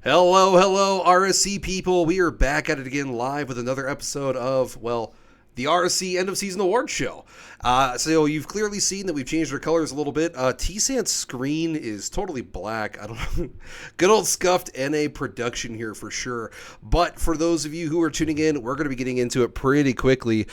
Hello, RSC people. We are back at it again live with another episode of, the RSC End of Season Awards Show. So you've clearly seen that we've changed our colors a little bit. T-Sant's screen is totally black. I don't know. Good old scuffed NA production here for sure. But for those of you who are tuning in, we're going to be getting into it pretty quickly.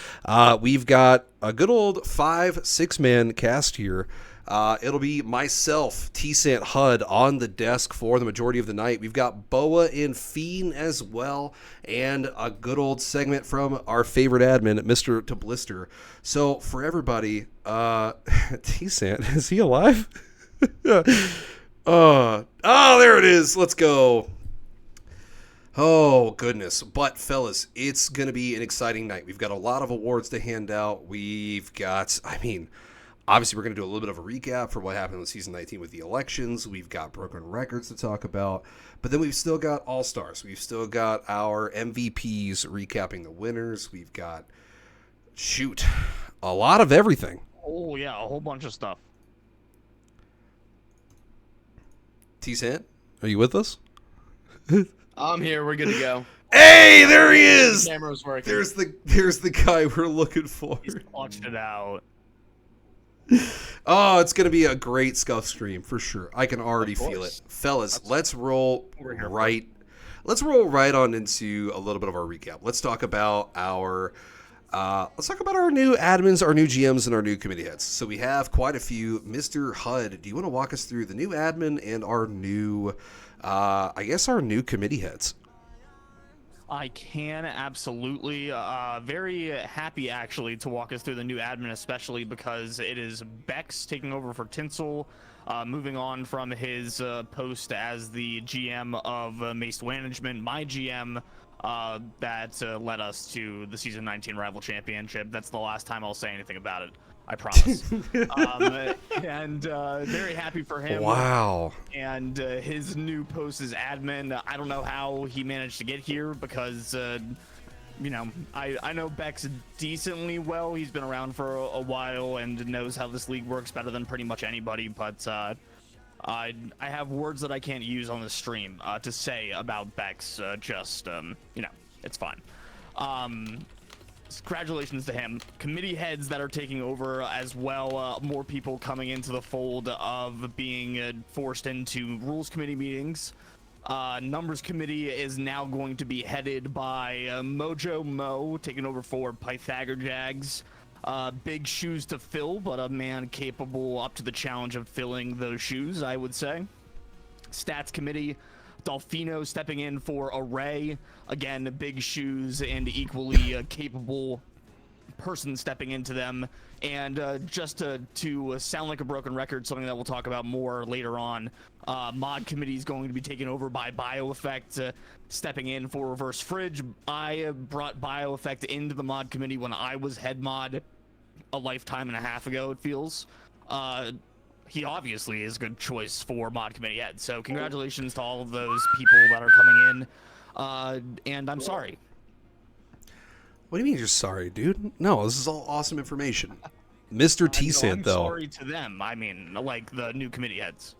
We've got a good old 5-6-man cast here. It'll be myself, T-Sant HUD, on the desk for the majority of the night. We've got Boa and Fiend as well, and a good old segment from our favorite admin, Mr. Tablister. So for everybody, T-Sant, is he alive? There it is. Let's go. Oh, goodness. But, fellas, it's going to be an exciting night. We've got a lot of awards to hand out. Obviously, we're going to do a little bit of a recap for what happened in Season 19 with the elections. We've got broken records to talk about. But then we've still got All-Stars. We've still got our MVPs recapping the winners. We've got, a lot of everything. Oh, yeah, a whole bunch of stuff. T-Sant, are you with us? I'm here. We're good to go. Hey, there he is! The camera's working. There's the guy we're looking for. He's clutched it out. Oh, it's going to be a great scuff stream for sure. I can already feel it. Fellas, let's roll right on into a little bit of our recap. Let's talk about our new admins, our new GMs, and our new committee heads. So we have quite a few. Mr. HUD, do you want to walk us through the new admin and our new our new committee heads? I can, absolutely. Very happy, actually, to walk us through the new admin, especially because it is Bex taking over for Tinsel, moving on from his post as the GM of Mace Management, my GM, that led us to the Season 19 Rival Championship. That's the last time I'll say anything about it. I promise. And very happy for him. Wow. And his new post as admin. I don't know how he managed to get here because, I know Bex decently well. He's been around for a while and knows how this league works better than pretty much anybody. But I have words that I can't use on the stream to say about Bex. It's fine. Congratulations to him. Committee heads that are taking over as well. More people coming into the fold of being forced into rules committee meetings. Numbers committee is now going to be headed by Mojo Mo, taking over for Pythagor Jags. Big shoes to fill, but a man capable up to the challenge of filling those shoes, I would say. Stats committee, Dolphino stepping in for Array. Again, big shoes and equally capable person stepping into them. And just to sound like a broken record, something that we'll talk about more later on, mod committee is going to be taken over by BioEffect, stepping in for Reverse Fridge. I brought BioEffect into the mod committee when I was head mod a lifetime and a half ago, it feels. He obviously is a good choice for mod committee head. So congratulations to all of those people that are coming in. And I'm sorry. What do you mean you're sorry, dude? No, this is all awesome information. Mr. T-Sant, though. I'm sorry to them. I mean, like the new committee heads.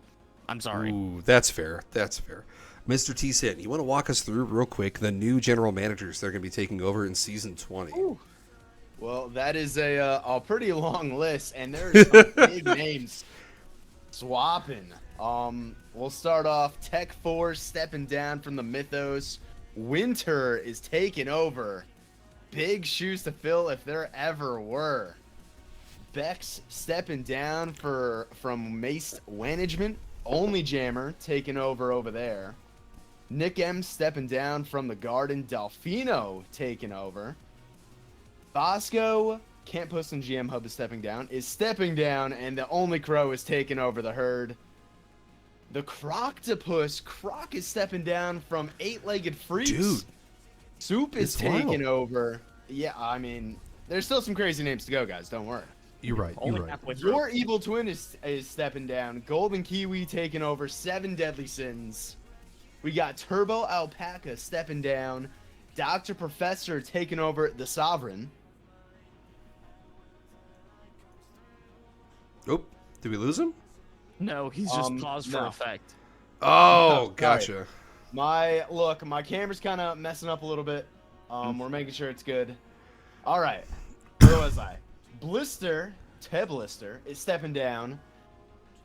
I'm sorry. Ooh, that's fair. Mr. T-Sant, you want to walk us through real quick the new general managers that are going to be taking over in Season 20? Ooh. Well, that is a pretty long list, and there's some big names swapping. We'll start off. Tech Force stepping down from the Mythos. Winter is taking over. Big shoes to fill if there ever were. Bex stepping down from Mace Management. Only Jammer taking over there. Nick M stepping down from the Garden. Delfino taking over. Bosco, Can't Post on GM Hub is stepping down, and the Only Crow is taking over the herd. The Croctopus, Croc is stepping down from Eight-Legged Freaks. Dude. Soup is taking over. Yeah, I mean, there's still some crazy names to go, guys. Don't worry. You're right. Your Evil Twin is stepping down. Golden Kiwi taking over. 7 Deadly Sins. We got Turbo Alpaca stepping down. Dr. Professor taking over the Sovereign. Oh, did we lose him? No, he's just paused for no. effect. Oh, gotcha. My camera's kind of messing up a little bit. We're making sure it's good. All right. Where was I? Ted Blister is stepping down,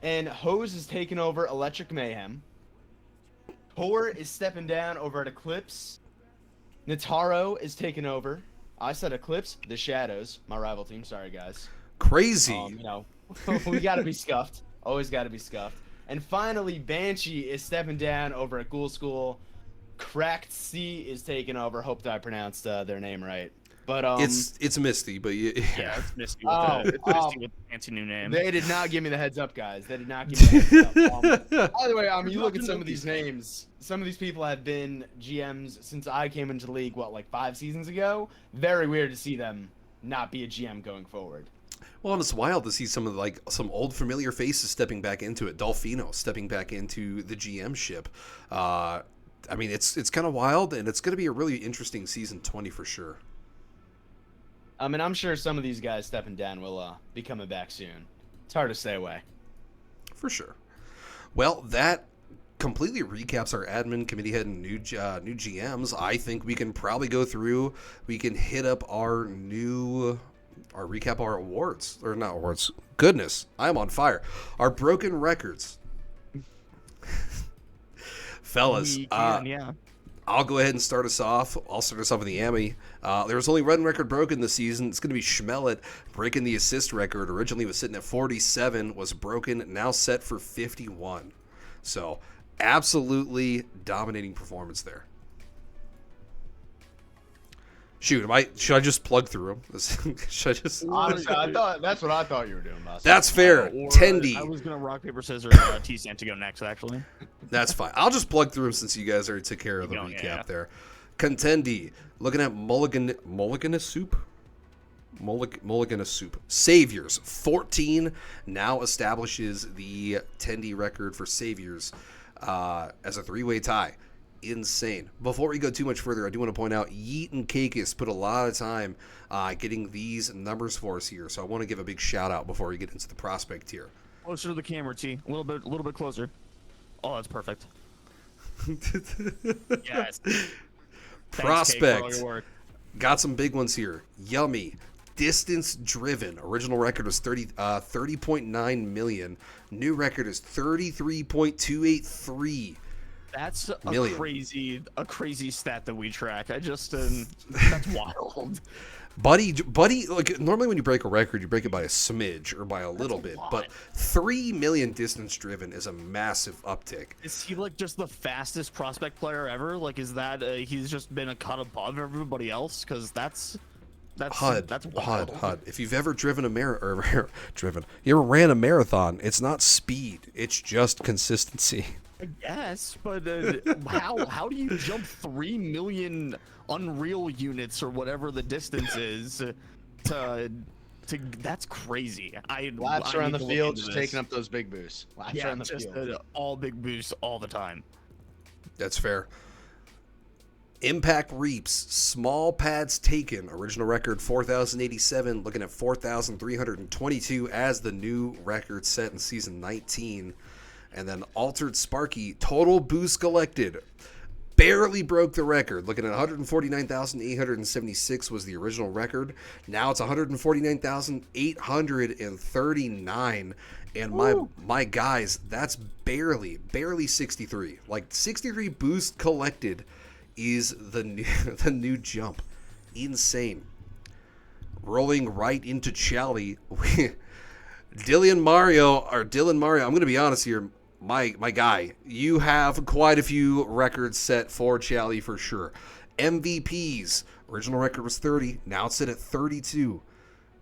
and Hose is taking over Electric Mayhem. Tor is stepping down over at Eclipse. Nataro is taking over. I said Eclipse, the Shadows, my rival team. Sorry, guys. Crazy. We gotta be scuffed. Always gotta be scuffed. And finally, Banshee is stepping down over at Ghoul School. Cracked C is taking over. Hope that I pronounced their name right. But it's Misty, but yeah, it's Misty with the fancy new name. They did not give me the heads up, guys. They did not give me the heads up. By the way, you look at some of these names. Some of these people have been GMs since I came into the league, like 5 seasons ago. Very weird to see them not be a GM going forward. Well, and it's wild to see some old familiar faces stepping back into it. Dolphino stepping back into the GM ship. I mean, it's kind of wild, and it's going to be a really interesting season 20 for sure. I mean, I'm sure some of these guys stepping down will be coming back soon. It's hard to stay away. For sure. Well, that completely recaps our admin committee head and new GMs. I think we can probably go through. We can hit up our recap our awards, or not awards. Goodness, I'm on fire. Our broken records, fellas. Yeah. I'll go ahead and start us off. I'll start us off with the Ami. There was only one record broken this season. It's going to be Schmellet breaking the assist record. Originally was sitting at 47, was broken, now set for 51. So absolutely dominating performance there. Shoot, should I just plug through them? Should I just? Honestly, that's what I thought you were doing, boss. That's fair. Tendy. I was gonna rock paper scissors T-Sand to go next, actually. That's fine. I'll just plug through them since you guys already took care of the recap there. Contendi, looking at Mulliganous Soup. Mulliganous Soup. Saviors, 14, now establishes the Tendy record for Saviors as a 3-way tie. Insane. Before we go too much further, I do want to point out Yeet and Kakis put a lot of time getting these numbers for us here, so I want to give a big shout out before we get into the prospect tier. Closer to the camera, T. A little bit closer. Oh, that's perfect. Yes. Prospect. Got some big ones here. Yummy. Distance driven. Original record was 30.9 million. New record is 33.283. That's a crazy stat that we track. I just that's wild. Buddy, like normally when you break a record, you break it by a smidge or by a little bit, but 3 million distance driven is a massive uptick. Is he like just the fastest prospect player ever? Like, is that he's just been a cut above everybody else? Because that's wild. HUD. If you've ever you ever ran a marathon, it's not speed, it's just consistency. I guess, but how do you jump 3 million Unreal units or whatever the distance is to that's crazy. Laps around the field, just taking up those big boosts. Laps around the field. All big boosts all the time. That's fair. Impact reaps, small pads taken, original record 4,087, looking at 4,322 as the new record set in season 19. And then Altered Sparky, total boost collected, barely broke the record. Looking at 149,876 was the original record. Now it's 149,839. And my guys, that's barely 63. Like 63 boost collected is the new jump. Insane. Rolling right into Chally. Dylan Mario, I'm going to be honest here. My guy, you have quite a few records set for Chally for sure. MVPs, original record was 30, now it's set at 32.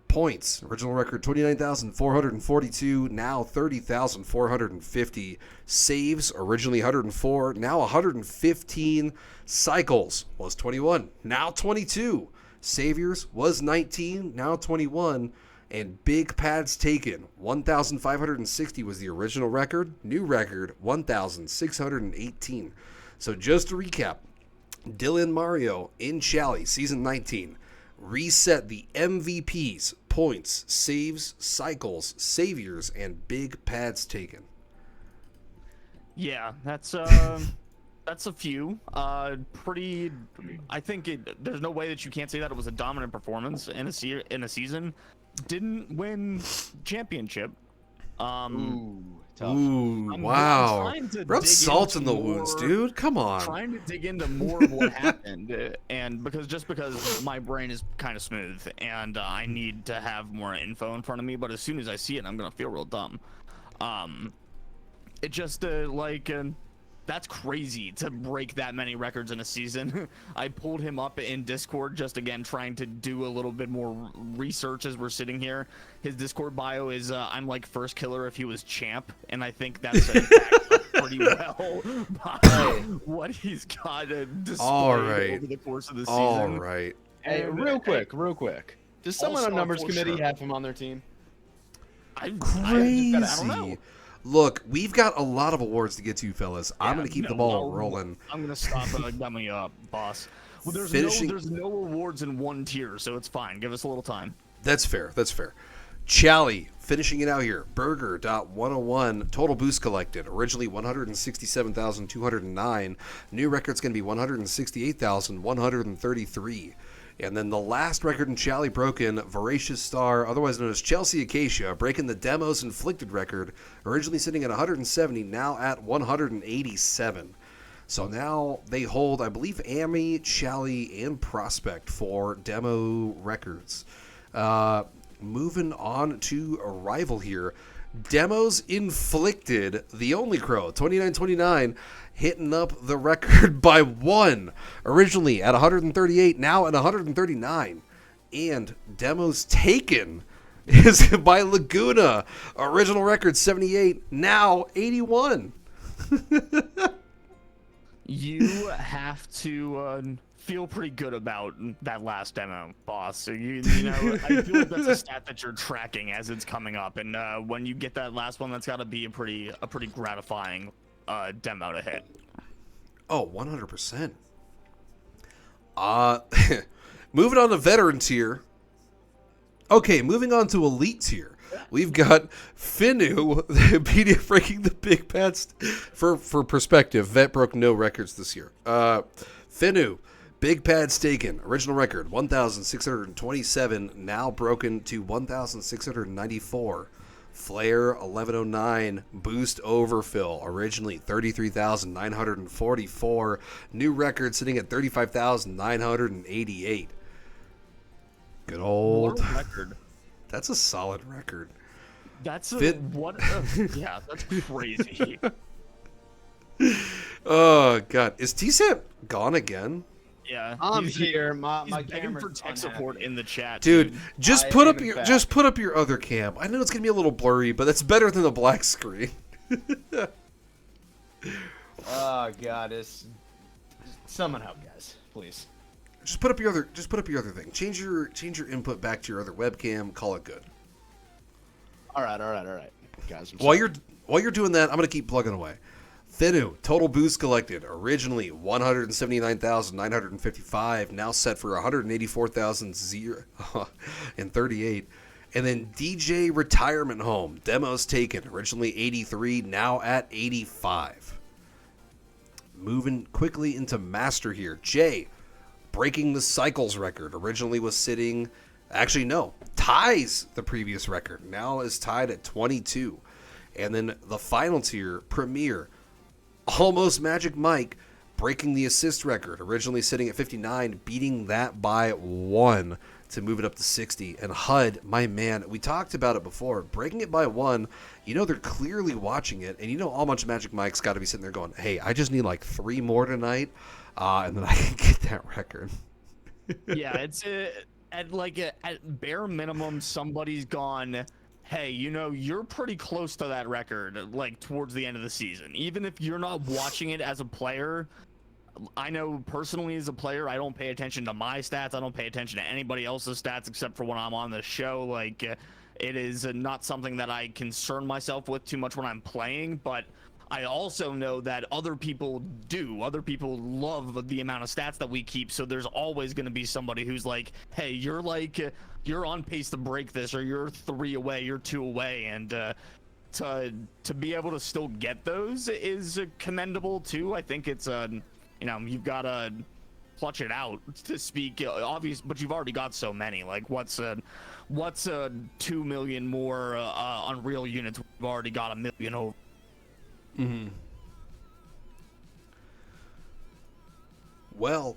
Points, original record 29,442, now 30,450. Saves, originally 104, now 115. Cycles was 21, now 22. Saviors was 19, now 21. And big pads taken, 1,560 was the original record. New record, 1,618. So just to recap, Dylan Mario in Chally, season 19, reset the MVPs, points, saves, cycles, saviors, and big pads taken. Yeah, that's That's a few. Pretty. I think there's no way that you can't say that it was a dominant performance in a season. Didn't win championship. Ooh, tough. Ooh, I'm wow. trying to Rub dig salt in into the wounds, more- dude. Come on. Trying to dig into more of what happened, and because my brain is kind of smooth, and I need to have more info in front of me. But as soon as I see it, I'm gonna feel real dumb. It just that's crazy to break that many records in a season. I pulled him up in Discord just again trying to do a little bit more research as we're sitting here. His Discord bio is I'm like first killer if he was champ, and I think that's backed up pretty well by what he's got displayed over the course of the season. All right. Hey, real quick. Does someone on numbers for committee sure. have him on their team? I Crazy. don't know. Look, we've got a lot of awards to get to, fellas. I'm going to keep the ball rolling. I'm going to stop gumming you up, boss. Well, there's no awards in one tier, so it's fine. Give us a little time. That's fair. Chally, finishing it out here. Burger.101, total boost collected. Originally 167,209. New record's going to be 168,133. And then the last record in Chally broken, Voracious Star, otherwise known as Chelsea Acacia, breaking the Demos Inflicted record, originally sitting at 170, now at 187. So now they hold, I believe, Ami, Chally, and Prospect for demo records. Moving on to a rival here. Demos Inflicted, the only Crow, 29-29, hitting up the record by one. Originally at 138, now at 139. And Demos Taken is by Laguna. Original record 78, now 81. You have to feel pretty good about that last demo, boss. So you know, I feel like that's a stat that you're tracking as it's coming up, and when you get that last one, that's got to be a pretty gratifying demo to hit. Oh, 100%. Moving on to veteran tier. Okay, moving on to elite tier. We've got Finu, PDF breaking the big bets. For perspective, Vet broke no records this year. Finu, Big Pad Staken, original record 1,627, now broken to 1,694. Flare 1109, Boost Overfill, originally 33,944. New record sitting at 35,988. Good old What a record. That's a solid record. That's yeah, that's crazy. Oh god, is TSAP gone again? Yeah, I'm he's here. My begging camera's for tech unhappy. support in the chat, Dude, just I put am up in your fact. just put up your other cam. I know it's gonna be a little blurry, but that's better than the black screen. Oh god, it's someone help, guys, please. Just put up your other thing. Change your input back to your other webcam. Call it good. All right, guys. I'm While sorry. you're doing that, I'm gonna keep plugging away. Finu, total boost collected, originally 179,955, now set for 184,038. And then DJ Retirement Home, demos taken, originally 83, now at 85. Moving quickly into Master here. Jay, breaking the cycles record, originally was sitting, actually no, ties the previous record, now is tied at 22. And then the final tier, Premier, almost Magic Mike, breaking the assist record, originally sitting at 59, beating that by one to move it up to 60. And HUD, my man, we talked about it before, breaking it by one, you know they're clearly watching it, and you know Almost Magic Mike's got to be sitting there going, hey, I just need like 3 more tonight, and then I can get that record. Yeah, it's at bare minimum, somebody's gone, hey, you know, you're pretty close to that record, like, towards the end of the season. Even if you're not watching it as a player, I know personally as a player, I don't pay attention to my stats. I don't pay attention to anybody else's stats except for when I'm on the show. Like, it is not something that I concern myself with too much when I'm playing, but I also know that other people do. Other people love the amount of stats that we keep, so there's always going to be somebody who's like, hey, you're on pace to break this, or you're 3 away, you're 2 away, and to be able to still get those is commendable too. I think it's you've got to clutch it out to speak obvious, but you've already got so many. Like what's 2 million more Unreal units? We've already got 1 million over. Mm-hmm. Well,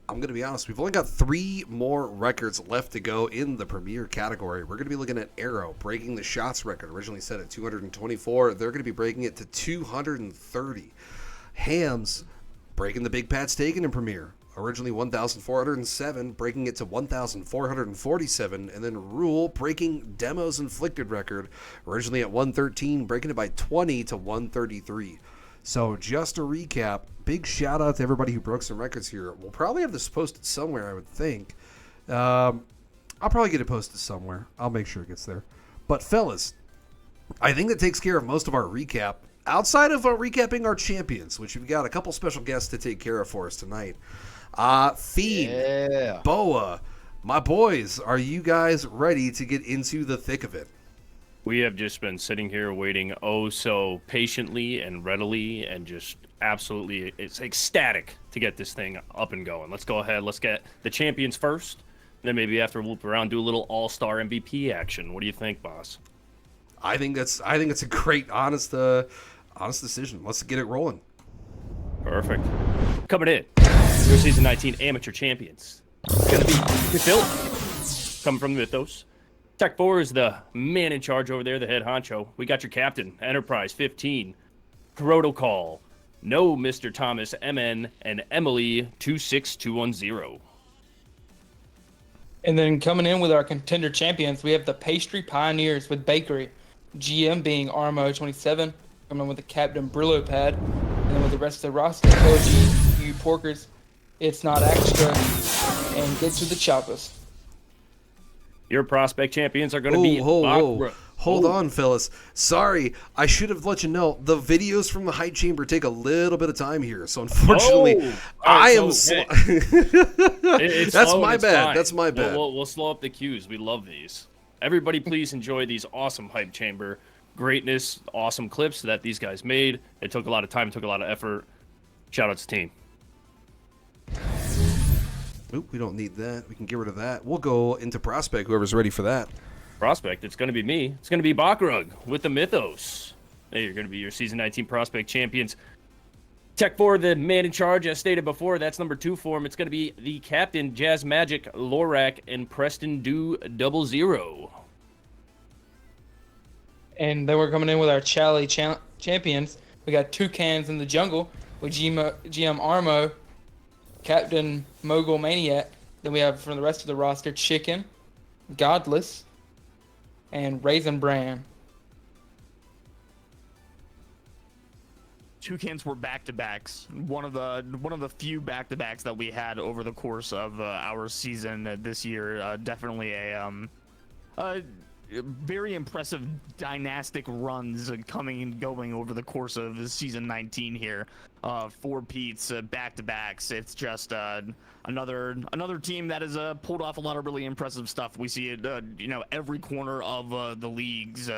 I'm going to be honest. We've only got 3 more records left to go in the Premier category. We're going to be looking at Arrow breaking the shots record, originally set at 224. They're going to be breaking it to 230. Hams breaking the Big Pat's Taken in Premier, originally 1,407, breaking it to 1,447. And then Rule breaking Demo's Inflicted record, originally at 113, breaking it by 20 to 133. So just to recap, big shout out to everybody who broke some records here. We'll probably have this posted somewhere, I would think. I'll probably get it posted somewhere. I'll make sure it gets there. But fellas, I think that takes care of most of our recap. Outside of recapping our champions, which we've got a couple special guests to take care of for us tonight. Fiend, Boa, my boys, are you guys ready to get into the thick of it? We have just been sitting here waiting so patiently and readily and just absolutely, it's ecstatic to get this thing up and going. Let's go ahead. Let's get the champions first. Then maybe after we'll loop around, do a little all-star MVP action. What do you think, boss? I think it's a great, honest decision. Let's get it rolling. Perfect. Coming in, your season 19 amateur champions. It's going to be Phil, coming from the Mythos. Tech 4 is the man in charge over there, the head honcho. We got your captain, Enterprise 15, Protocol, No Mr. Thomas MN, and Emily 26210. And then coming in with our contender champions, we have the Pastry Pioneers with Bakery, GM being Armo 27, coming in with the captain Brillo Pad, and then with the rest of the roster, LG, you Porkers, It's Not Extra, and Get to the Choppers. Your prospect champions are going to be... Hold on, fellas. Sorry, I should have let you know. The videos from the Hype Chamber take a little bit of time here, so unfortunately, I am... That's my bad. That's my bad. We'll slow up the cues. We love these. Everybody please enjoy these awesome Hype Chamber greatness, awesome clips that these guys made. It took a lot of time, it took a lot of effort. Shout out to team. Oop, we don't need that. We can get rid of that. We'll go into Prospect, whoever's ready for that. Prospect, it's going to be me. It's going to be Bakrug with the Mythos. You're going to be your Season 19 Prospect champions. Tech 4, the man in charge, as stated before, that's number 2 for him. It's going to be the captain, Jazz Magic, Lorak, and Preston Do 00. And then we're coming in with our Chally champions. We got Toucans in the Jungle with GM Armo, Captain Mogul Maniac. Then we have from the rest of the roster Chicken, Godless, and Raisin Bran. Toucans were back-to-backs. One of the few back-to-backs that we had over the course of our season this year. Definitely a very impressive dynastic runs coming and going over the course of season 19 here. 4 Pete's back-to-backs. It's just another team that has pulled off a lot of really impressive stuff. We see it, every corner of the leagues.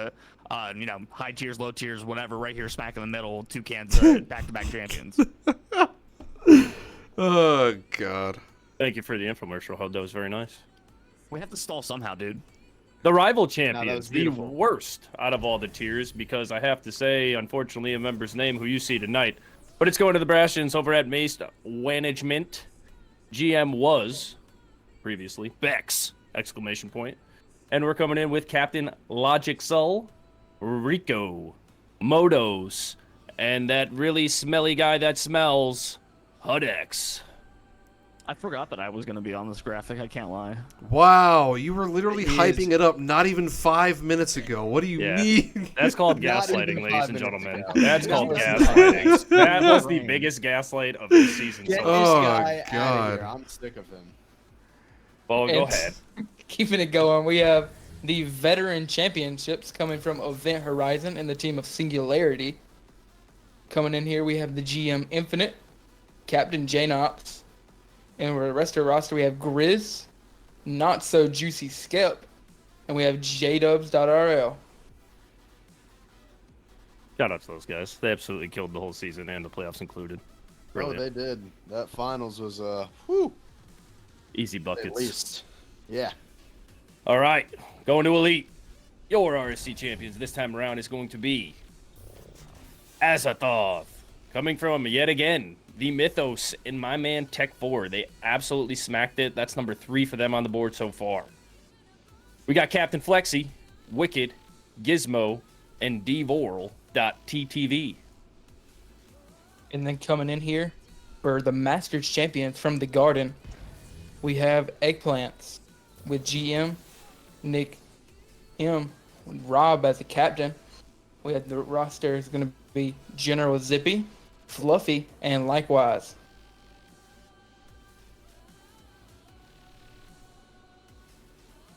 High tiers, low tiers, whatever. Right here, smack in the middle. Toucans back-to-back champions. Oh God! Thank you for the infomercial, Hub. That was very nice. We have to stall somehow, dude. The rival champions, the beautiful. worst out of all the tiers, because I have to say, unfortunately, a member's name who you see tonight, but it's going to the Brashians over at Mace Management. GM was previously Bex! ! And we're coming in with Captain Logic Soul, Rico, Modos, and that really smelly guy that smells, Hudex. I forgot that I was going to be on this graphic. I can't lie. Wow, you were literally hyping it up not even 5 minutes ago. What do you mean? That's called Not gaslighting, even ladies 5 and minutes gentlemen. ago. That's called That gaslighting. That was the Brain. biggest gaslight of this season. Get So this Oh, guy out God. of here. I'm sick of him. Bo, go And ahead. Keeping it going, we have the Veteran Championships coming from Event Horizon and the team of Singularity. Coming in here, we have the GM Infinite, Captain Janops, and for the rest of the roster, we have Grizz, Not So Juicy Skep, and we have JDubs.rl. Shout out to those guys. They absolutely killed the whole season and the playoffs included. Oh, Brilliant. they did. That finals was whew, Easy at buckets. least. Yeah. All right, going to Elite. Your RSC champions this time around is going to be Azathoth. Coming from, yet again, the Mythos and my man Tech 4. They absolutely smacked it. That's number 3 for them on the board so far. We got Captain Flexi, Wicked, Gizmo, and Devoral.ttv. And then coming in here for the Masters champions from the Garden, we have Eggplants with GM, Nick M, Rob as the captain. We have the roster is going to be General Zippy, Fluffy, and Likewise.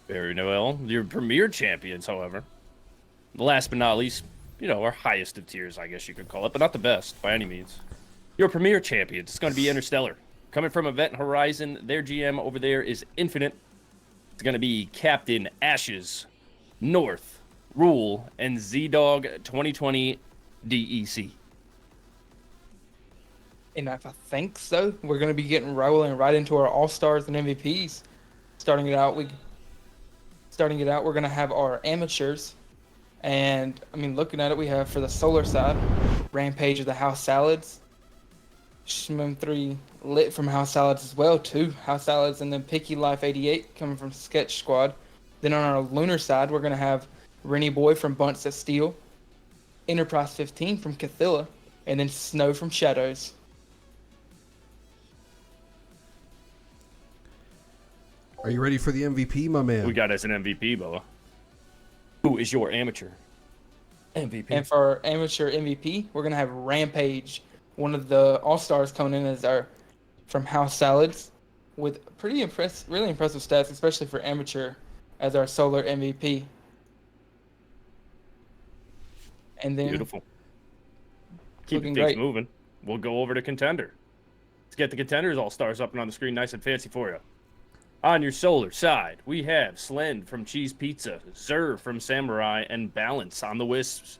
Very well. Your premier champions, however. Last but not least, our highest of tiers, I guess you could call it, but not the best by any means. Your premier champions, it's going to be Interstellar. Coming from Event Horizon, their GM over there is Infinite. It's going to be Captain Ashes, North, Rule, and Z-Dog 2020 DEC. And if I think so, we're going to be getting rolling right into our All-Stars and MVPs. Starting it out, we're going to have our amateurs. And, looking at it, we have for the solar side, Rampage of the House Salads. Shmoom 3 Lit from House Salads as well, too. House Salads, and then Picky Life 88 coming from Sketch Squad. Then on our lunar side, we're going to have Rennie Boy from Bunts That Steel, Enterprise 15 from Cathilla, and then Snow from Shadows. Are you ready for the MVP, my man? We got as an MVP, Boa. Who is your amateur MVP? And for our amateur MVP, we're going to have Rampage, one of the All-Stars coming in as our from House Salads with really impressive stats, especially for amateur, as our solar MVP. And then Beautiful. Keeping looking things great. moving. We'll go over to Contender. Let's get the Contenders All-Stars up and on the screen nice and fancy for you. On your solar side, we have Slend from Cheese Pizza, Zer from Samurai, and Balance on the Wisps.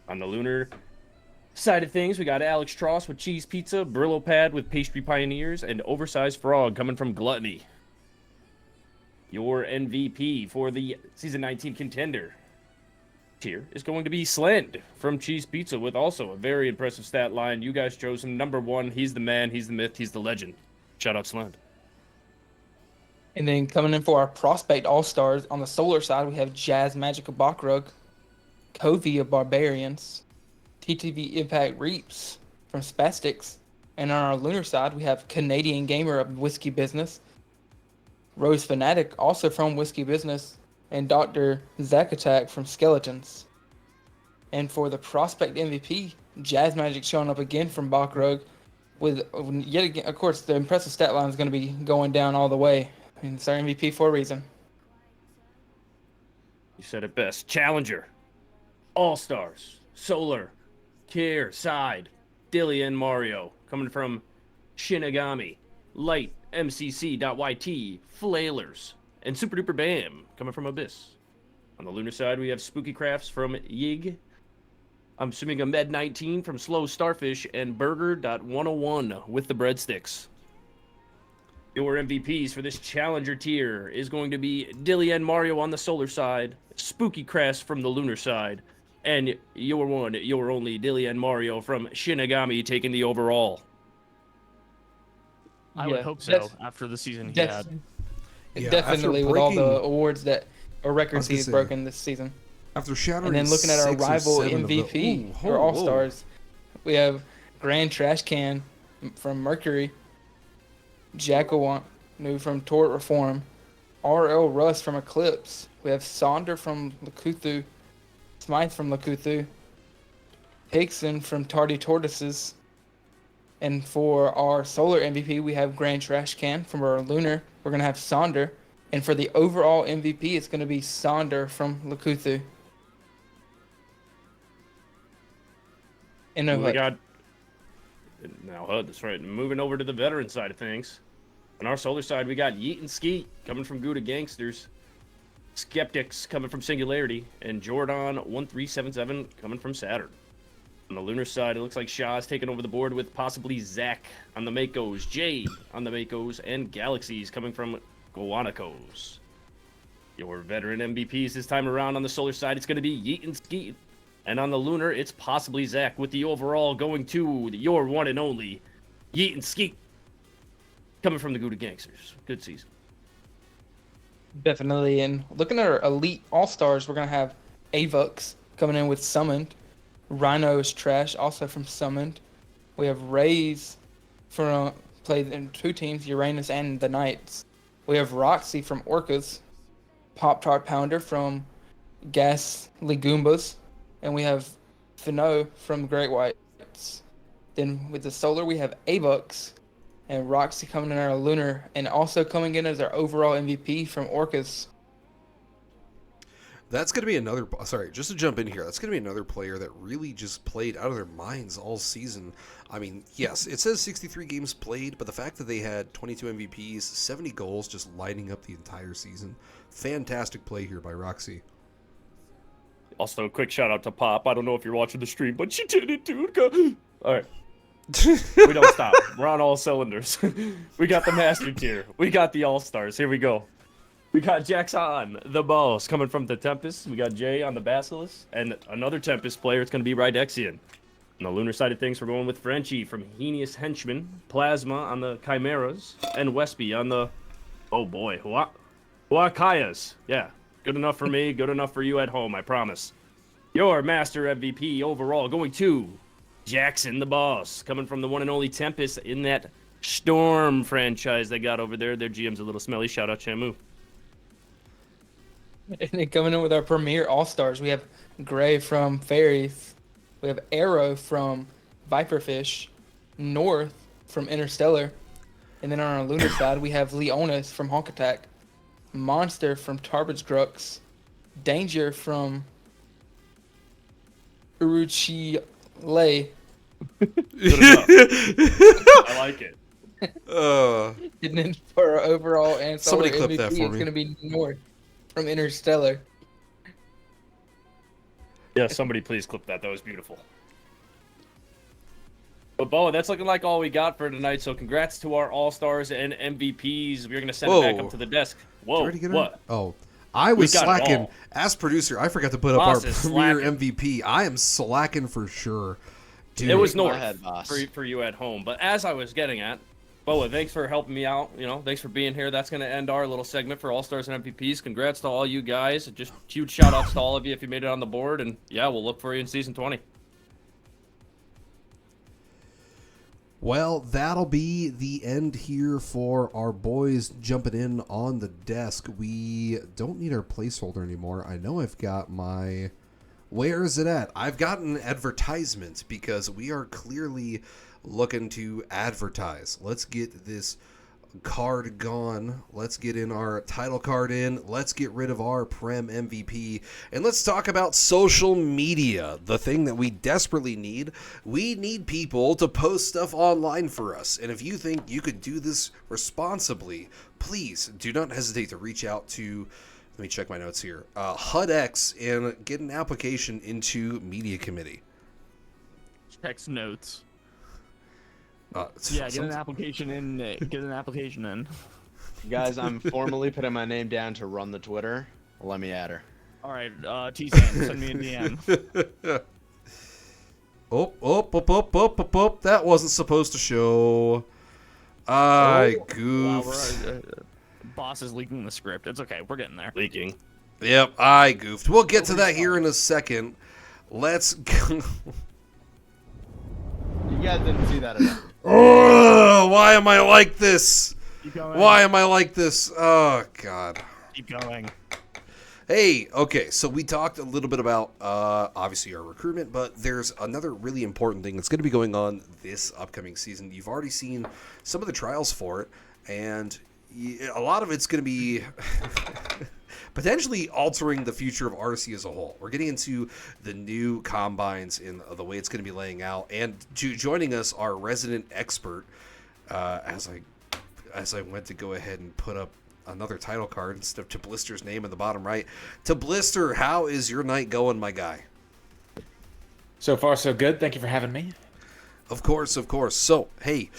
On the lunar side of things, we got Alex Tross with Cheese Pizza, Brillo Pad with Pastry Pioneers, and Oversized Frog coming from Gluttony. Your MVP for the Season 19 Contender tier is going to be Slend from Cheese Pizza with also a very impressive stat line. You guys chose him number 1. He's the man, he's the myth, he's the legend. Shout out Slend. And then coming in for our Prospect All-Stars, on the solar side, we have Jazz Magic of Bakrug, Covey of Barbarians, TTV Impact Reaps from Spastics, and on our lunar side, we have Canadian Gamer of Whiskey Business, Rose Fanatic, also from Whiskey Business, and Dr. Zack Attack from Skeletons. And for the Prospect MVP, Jazz Magic showing up again from Bakrug, with yet again, of course, the impressive stat line is going to be going down all the way. It's our MVP for a reason. You said it best. Challenger, All-Stars, Solar, Care, Side, Dilly, and Mario. Coming from Shinigami, Light, MCC.YT, Flailers, and Super Duper Bam. Coming from Abyss. On the lunar side, we have Spooky Crafts from Yig. I'm assuming a Med 19 from Slow Starfish, and Burger.101 with the breadsticks. Your MVPs for this Challenger tier is going to be Dilly and Mario on the solar side, Spooky Crest from the lunar side, and your only Dilly and Mario from Shinigami taking the overall. I would hope so that's- after the season he Def- had. Yeah, definitely after with all breaking- the awards or I records was gonna he's say, broken this season. After shattering And then looking at our 6 or rival 7 of the- MVP Ooh, for whoa, All whoa. Stars, we have Grand Trash Can from Mercury, Jackawant, new from Tort Reform, RL Russ from Eclipse. We have Sonder from Lakuthu, Smythe from Lakuthu, Hickson from Tardy Tortoises. And for our Solar MVP, we have Grand Trash Can. From our Lunar, we're going to have Sonder. And for the overall MVP, it's going to be Sonder from Lakuthu. And no We HUD. got now HUD. That's right. Moving over to the veteran side of things. On our solar side, we got Yeet and Skeet coming from Gouda Gangsters, Skeptics coming from Singularity, and Jordan 1377 coming from Saturn. On the Lunar side, it looks like Shaw's taking over the board with possibly Zach on the Makos, Jay on the Makos, and Galaxies coming from Guanacos. Your veteran MVPs this time around on the Solar side, it's going to be Yeet and Skeet. And on the Lunar, it's possibly Zach with the overall going to your one and only Yeet and Skeet. Coming from the Gouda Gangsters. Good season. Definitely. And looking at our Elite All-Stars, we're going to have Avux coming in with Summoned. Rhino is trash, also from Summoned. We have Rays from played in 2 teams, Uranus and the Knights. We have Roxy from Orcas. Pop-Tart Pounder from Gas Legoombas. And we have Fino from Great Whites. Then with the Solar, we have Avux and Roxy coming in our Lunar, and also coming in as our overall MVP from Orcas. That's going to be another, sorry, just to jump in here, that's going to be another player that really just played out of their minds all season. I mean, yes, it says 63 games played, but the fact that they had 22 MVPs, 70 goals just lighting up the entire season. Fantastic play here by Roxy. Also, a quick shout out to Pop. I don't know if you're watching the stream, but she did it, dude. All right. We don't stop. We're on all cylinders. We got the Master Tier. We got the All-Stars. Here we go. We got Jackson, the Boss, coming from the Tempest. We got Jay on the Basilisk. And another Tempest player, it's going to be Rydexian. On the Lunar side of things, we're going with Frenchie from Henius Henchman, Plasma on the Chimeras, and Wespy on the, oh boy, Huacayas. Yeah, good enough for me, good enough for you at home, I promise. Your Master MVP overall going to Jackson, the Boss, coming from the one and only Tempest in that Storm franchise they got over there. Their GM's a little smelly. Shout out Shamu. And then coming in with our premier All-Stars, we have Gray from Fairies. We have Arrow from Viperfish. North from Interstellar. And then on our Lunar side, we have Leonis from Hawk Attack. Monster from Tarbage Grux. Danger from Uruchi Lay. Good enough. I like it. And then for our overall and Solar Somebody clip MVP, that it's for me. going to be North from Interstellar. Yeah, somebody please clip that. That was beautiful. But, Bo, that's looking like all we got for tonight. So congrats to our All-Stars and MVPs. We're going to send it back Whoa. up to the desk. Whoa, Already get what? Oh, I was We got it slacking. all. As producer, I forgot to put up Boss our is premier slacking. MVP. I am slacking for sure. Dude, It was Go North ahead, boss. for you at home. But as I was getting at, Boa, thanks for helping me out. Thanks for being here. That's going to end our little segment for All-Stars and MVPs. Congrats to all you guys. Just huge shout-outs to all of you if you made it on the board. And, yeah, we'll look for you in Season 20. Well, that'll be the end here for our boys jumping in on the desk. We don't need our placeholder anymore. I know I've got my... Where is it at? I've got an advertisement because we are clearly looking to advertise. Let's get this card gone. Let's get in our title card in. Let's get rid of our Prem MVP. And let's talk about social media, the thing that we desperately need. We need people to post stuff online for us. And if you think you could do this responsibly, please do not hesitate to reach out to, let me check my notes here, HUDX, and get an application into Media Committee. Text notes. Yeah, Get an application in. Get an application in. Guys, I'm formally putting my name down to run the Twitter. Let me add her. All right, T-Sam, send me a DM. Oh, that wasn't supposed to show. I Wow, goofed. boss is leaking the script. It's okay. We're getting there. Leaking. Yep, I goofed. We'll get to that here in a second. Let's go. You guys didn't see that enough. Oh, why am I like this? Keep going. Why am I like this? Oh, God. Keep going. Hey, okay, so we talked a little bit about, obviously, our recruitment, but there's another really important thing that's going to be going on this upcoming season. You've already seen some of the trials for it, and a lot of it's going to be potentially altering the future of RSC as a whole. We're getting into the new combines in the way it's going to be laying out, and joining us, our resident expert, as I went to go ahead and put up another title card instead of to Blister's name in the bottom right. To Blister, how is your night going, my guy? So far, so good. Thank you for having me. Of course, of course. So, hey,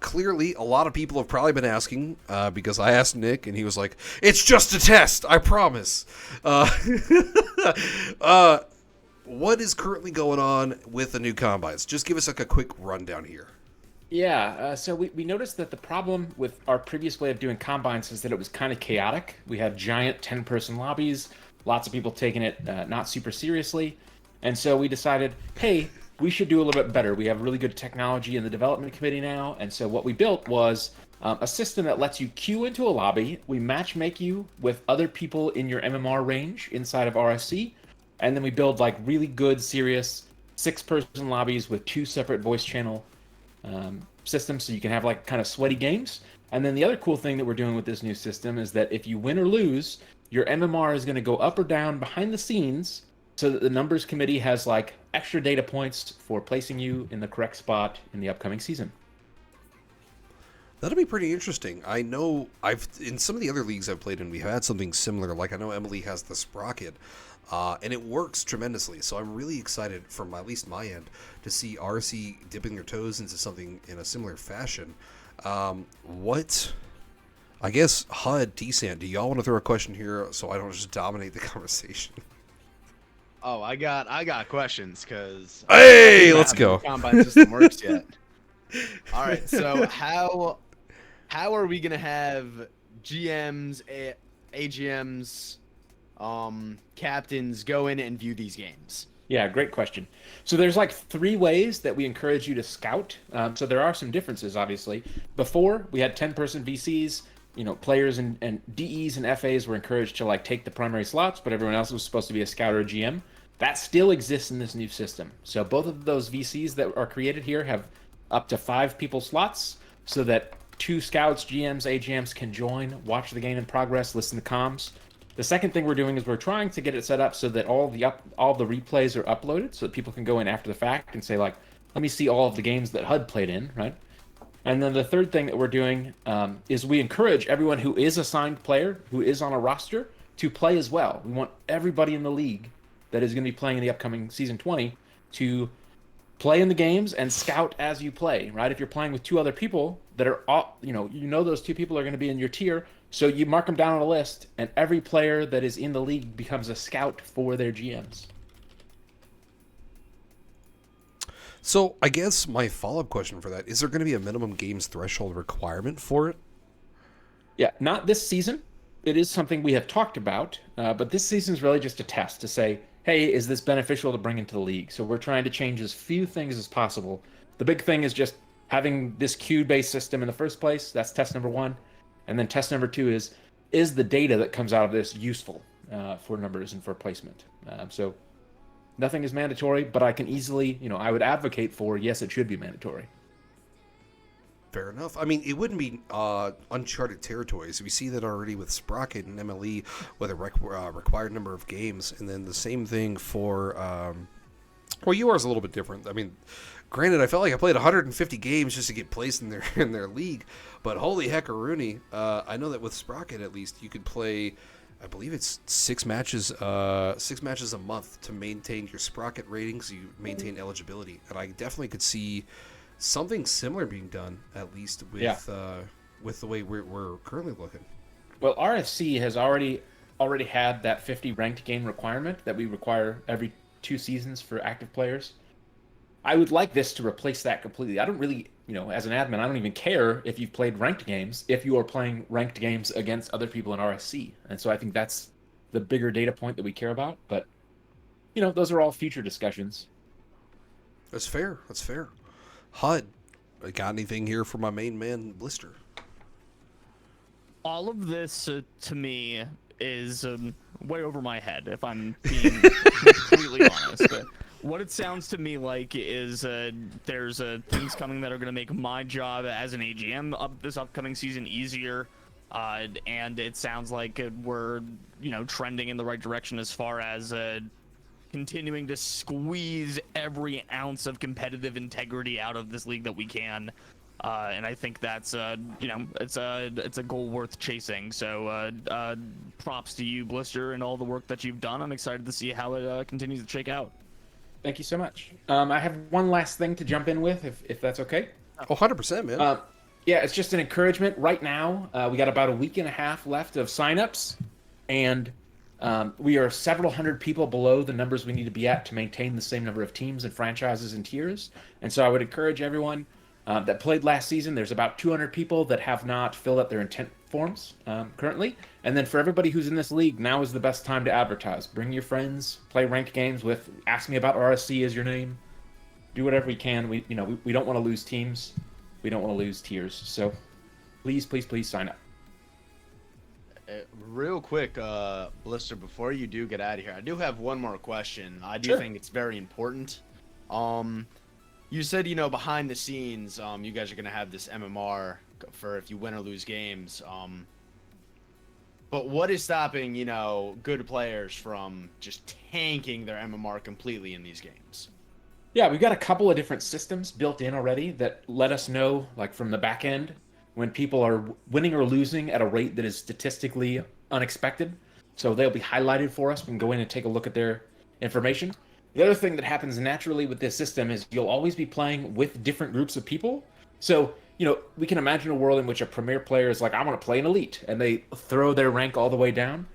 clearly a lot of people have probably been asking, because I asked Nick and he was like, it's just a test, I promise. What is currently going on with the new combines? Just give us like a quick rundown here. Yeah, so we noticed that the problem with our previous way of doing combines is that it was kind of chaotic. We had giant 10-person lobbies, lots of people taking it not super seriously. And so we decided, hey, we should do a little bit better. We have really good technology in the development committee now. And so what we built was a system that lets you queue into a lobby. We match make you with other people in your MMR range inside of RSC. And then we build like really good, serious 6-person lobbies with 2 separate voice channel systems, so you can have like kind of sweaty games. And then the other cool thing that we're doing with this new system is that if you win or lose, your MMR is going to go up or down behind the scenes, so that the numbers committee has like extra data points for placing you in the correct spot in the upcoming season. That'll be pretty interesting. I know in some of the other leagues I've played in, we've had something similar. Like I know Emily has the Sprocket, and it works tremendously. So I'm really excited from at least my end to see RC dipping their toes into something in a similar fashion. I guess HUD, T-Sant, do y'all want to throw a question here so I don't just dominate the conversation? Oh, I got questions because Hey, let's go. Combine system works yet? All right, so how are we gonna have GMs, AGMs, captains go in and view these games? Yeah, great question. So there's like 3 ways that we encourage you to scout. So there are some differences, obviously. Before, we had 10-person VCs. You know, players and DEs and FAs were encouraged to like take the primary slots, but everyone else was supposed to be a scout or a GM. That still exists in this new system. So both of those VCs that are created here have up to 5 people slots, so that 2 scouts, GMs, AGMs can join, watch the game in progress, listen to comms. The second thing we're doing is we're trying to get it set up so that all the replays are uploaded, so that people can go in after the fact and say like, let me see all of the games that HUD played in, right? And then the third thing that we're doing is we encourage everyone who is a signed player, who is on a roster, to play as well. We want everybody in the league that is going to be playing in the upcoming Season 20 to play in the games and scout as you play, right? If you're playing with 2 other people that are all, you know those 2 people are going to be in your tier, so you mark them down on a list, and every player that is in the league becomes a scout for their GMs. So I guess my follow-up question for that, is there going to be a minimum games threshold requirement for it? Yeah, not this season. It is something we have talked about, but this season is really just a test to say, hey, is this beneficial to bring into the league? So we're trying to change as few things as possible. The big thing is just having this queue-based system in the first place. That's test number 1. And then test number 2 is the data that comes out of this useful for numbers and for placement? So nothing is mandatory, but I can easily, I would advocate for, yes, it should be mandatory. Fair enough. I mean, it wouldn't be uncharted territories. We see that already with Sprocket and MLE with a required number of games, and then the same thing for. Well, UR is a little bit different. I mean, granted, I felt like I played 150 games just to get placed in their league, but holy heckaroonie, I know that with Sprocket at least you could play. I believe it's 6 matches a month to maintain your Sprocket ratings. You maintain eligibility, and I definitely could see something similar being done, at least with the way we're currently looking. Well, RSC has already had that 50 ranked game requirement that we require every 2 seasons for active players. I would like this to replace that completely. I don't really, as an admin, I don't even care if you've played ranked games if you are playing ranked games against other people in RSC. And so I think that's the bigger data point that we care about. But, those are all future discussions. That's fair. That's fair. HUD, got anything here for my main man, Blister? All of this, to me, is way over my head, if I'm being completely honest. What it sounds to me like is there's things coming that are going to make my job as an AGM this upcoming season easier, and it sounds like we're trending in the right direction as far as continuing to squeeze every ounce of competitive integrity out of this league that we can. And I think that's it's a goal worth chasing. So props to you, Blister, and all the work that you've done. I'm excited to see how it continues to shake out. Thank you so much. I have one last thing to jump in with, if that's okay. Oh, 100%, man. Yeah, it's just an encouragement. Right now, we got about a week and a half left of signups, and we are several hundred people below the numbers we need to be at to maintain the same number of teams and franchises and tiers. And so I would encourage everyone that played last season. There's about 200 people that have not filled out their intent forms currently. And then for everybody who's in this league, now is the best time to advertise. Bring your friends, play ranked games with, ask me about RSC as your name. Do whatever we can. We don't want to lose teams. We don't want to lose tiers. So please, please, please sign up. Real quick, Blister, before you do get out of here, I do have one more question. I do Sure. think it's very important. You said, behind the scenes, you guys are going to have this MMR for if you win or lose games. But what is stopping, good players from just tanking their MMR completely in these games? Yeah, we've got a couple of different systems built in already that let us know, like from the back end, when people are winning or losing at a rate that is statistically unexpected. So they'll be highlighted for us. We can go in and take a look at their information. The other thing that happens naturally with this system is you'll always be playing with different groups of people. So, we can imagine a world in which a premier player is like, I want to play an elite, and they throw their rank all the way down.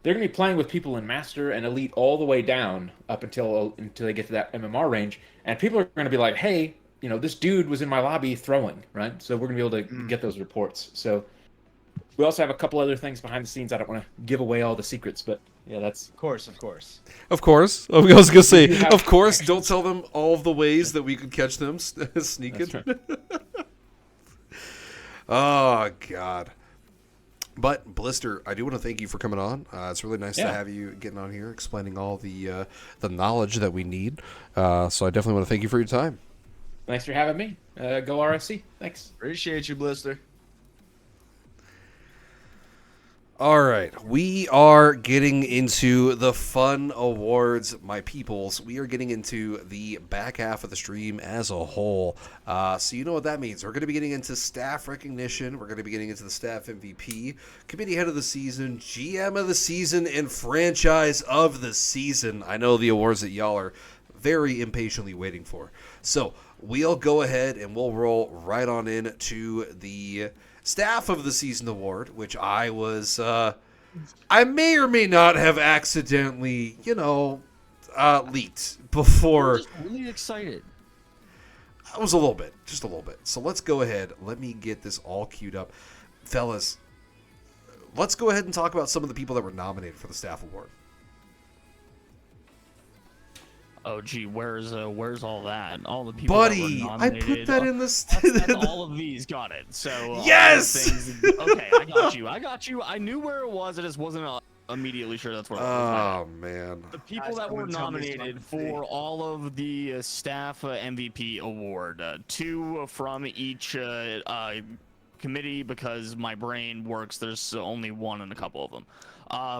They're going to be playing with people in Master and Elite all the way down up until they get to that MMR range. And people are going to be like, hey, this dude was in my lobby throwing, right? So we're going to be able to get those reports. So we also have a couple other things behind the scenes. I don't want to give away all the secrets, but yeah, that's... Of course, of course. Of course. I was going to say, have of course, don't tell them all of the ways that we could catch them sneaking. That's right. Oh, God. But Blister, I do want to thank you for coming on. It's really nice to Yeah. have you getting on here, explaining all the knowledge that we need. So I definitely want to thank you for your time. Thanks for having me. Go RSC. Thanks. Appreciate you, Blister. All right, we are getting into the fun awards, my peoples. We are getting into the back half of the stream as a whole. So you know what that means. We're going to be getting into staff recognition. We're going to be getting into the staff MVP, committee head of the season, GM of the season, and franchise of the season. I know the awards that y'all are very impatiently waiting for. So we'll go ahead and we'll roll right on into the Staff of the Season award, which I was, I may or may not have accidentally, leaked before. Just really excited. I was a little bit, just a little bit. So let's go ahead. Let me get this all queued up. Fellas, let's go ahead and talk about some of the people that were nominated for the Staff Award. Oh, gee, where's all that? All the people Buddy, that were I nominated. put that in the... That's all of these got it. So Yes! Okay, I got you. I knew where it was. I just wasn't immediately sure that's where it was. Oh, man. The people Guys, that were someone tell me it's nominated not for all of the staff MVP award, two from each committee because my brain works. There's only one in a couple of them.